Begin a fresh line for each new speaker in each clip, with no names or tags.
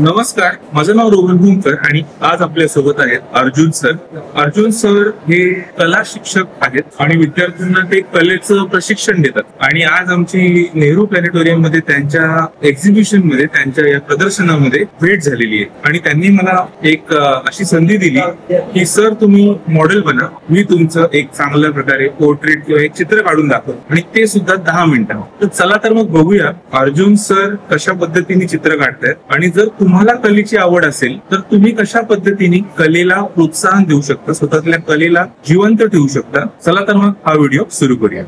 नमस्कार, माझं नाव रोहन भूमकर आणि आज आपल्या सोबत आहेत अर्जुन सर. अर्जुन सर हे कला शिक्षक आहेत आणि विद्यार्थ्यांना ते कलेचं प्रशिक्षण देतात. आणि आज आमची नेहरू प्लॅनेटोरियम मध्ये त्यांच्या एक्झिबिशन मध्ये, त्यांच्या या प्रदर्शनामध्ये भेट झालेली आहे आणि त्यांनी मला एक अशी संधी दिली की सर तुम्ही मॉडेल बना, मी तुमचं एक चांगल्या प्रकारे पोर्ट्रेट किंवा एक चित्र काढून दाखव आणि ते सुद्धा 10 मिनिटात. तर चला तर मग बघूया अर्जुन सर कशा पद्धतीने चित्र काढतायत आणि जर तुम्हाला कलेची आवड असेल तर तुम्ही कशा पद्धतीने कलेला प्रोत्साहन देऊ शकता, स्वतःतल्या कलेला जिवंत ठेवू शकता. चला तर मग हा व्हिडिओ सुरू करूया.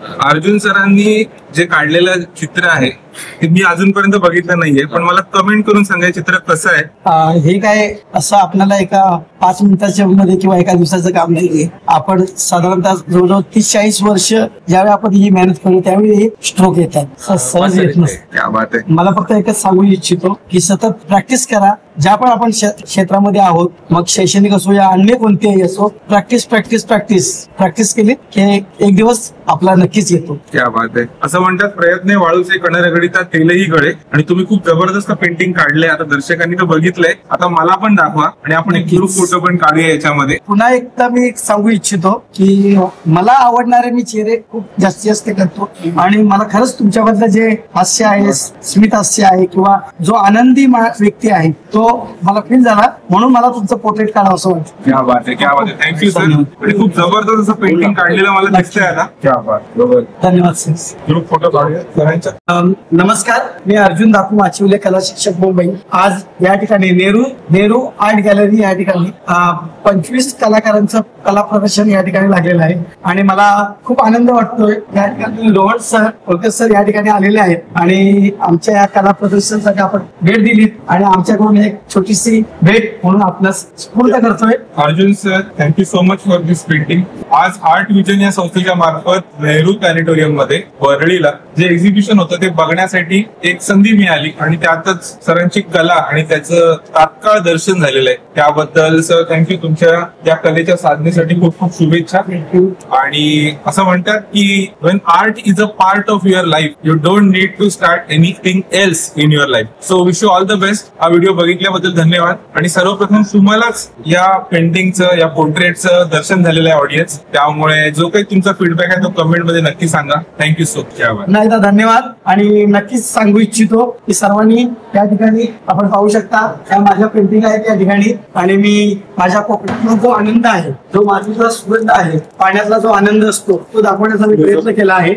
अर्जुन सरांनी जे काढलेलं चित्र आहे ते मी अजूनपर्यंत बघितलं नाहीये, पण मला कमेंट करून सांगा चित्र कसं आहे.
हे काय असं आपल्याला एका 5 मिनिटाच्या मध्ये किंवा एका दिवसाचं काम नाहीये. आपण साधारणतः जवळजवळ 30-40 वर्ष ज्यावेळी आपण ही मेहनत करू त्यावेळी हे स्ट्रोक येतात, सहज येत नसतं. मला फक्त एकच सांगू इच्छितो की सतत प्रॅक्टिस करा. ज्या पण आपण क्षेत्रामध्ये आहोत, मग शैक्षणिक असो या अन्य कोणतेही असो, प्रॅक्टिस प्रॅक्टिस प्रॅक्टिस प्रॅक्टिस केली की एक दिवस आपला नक्कीच येतो.
क्या बात आहे. असं म्हणतात प्रयत्न वाळूचे कण रगडिता तेलही गळे, आणि तुम्ही खूप जबरदस्त पेंटिंग काढले. आता दर्शकांनी तर बघितलंय, आता मला पण दाखवा आणि आपण एक ग्रुप फोटो पण काढूया याच्यामध्ये.
पुन्हा एकदा मी सांगू इच्छितो की मला आवडणारे मी चेहरे खूप जास्त करतो, आणि मला खरंच तुमच्याबद्दल जे हास्य आहे, स्मित हास्य आहे किंवा जो आनंदी व्यक्ती आहे तो मला फील झाला, म्हणून मला तुमचं पोर्ट्रेट काढावं असं वाटतं.
क्या बात आहे, क्या बात आहे. Thank you sir. आणि खूप जबरदस्त असं पेंटिंग काढलेलं मला दिसतंय आता. क्या बात.
धन्यवाद सर.
ग्रुप फोटो काढूया.
नमस्कार, मी अर्जुन दाखू माचिवले, कला शिक्षक मुंबई. आज या ठिकाणी नेहरू आर्ट गॅलरी या ठिकाणी 25 कलाकारांचं कला प्रदर्शन या ठिकाणी लागलेलं आहे, आणि मला खूप आनंद वाटतोय. या ठिकाणी रोहन सर, कोलकर सर या ठिकाणी आलेले आहेत, आणि आमच्या या कला प्रदर्शनासाठी आपण भेट दिली, आणि आमच्याकडून एक छोटीशी भेट म्हणून आपल्यास स्फूर्त करतोय.
Arjun sir, thank you so much for this painting. आज आर्ट विजन या संस्थेच्या मार्फत नेहरू प्लॅनेटोरियम मध्ये वरळीला जे एक्झिबिशन होतं ते बघण्यासाठी एक संधी मिळाली, आणि त्यातच सरांची कला आणि त्याचं तात्काळ दर्शन झालेलं आहे. त्याबद्दल सर थँक्यू. तुमच्या या कलेच्या साधनेसाठी खूप खूप शुभेच्छा. आणि असं म्हणतात की when art is a part of your life, you don't need to start anything else in your life. So wish you all the best. हा व्हिडिओ बघितल्याबद्दल धन्यवाद. आणि सर्वप्रथम तुम्हालाच या पेंटिंगचं, या पोर्ट्रेटचं दर्शन झालेलं आहे ऑडियन्स. त्यामुळे जो काही तुमचा फीडबॅक आहे तो कमेंट मध्ये नक्की सांगा. Thank you so much.
धन्यवाद. आणि नक्कीच सांगू इच्छितो की सर्वांनी या ठिकाणी आपण पाहू शकता त्या माझ्या पेंटिंग आहेत या ठिकाणी, आणि मी माझ्या कोकणातला जो आनंद आहे, जो मातीचा सुगंध आहे, पाण्यातला जो आनंद असतो तो दाखवण्याचा मी प्रयत्न केला आहे.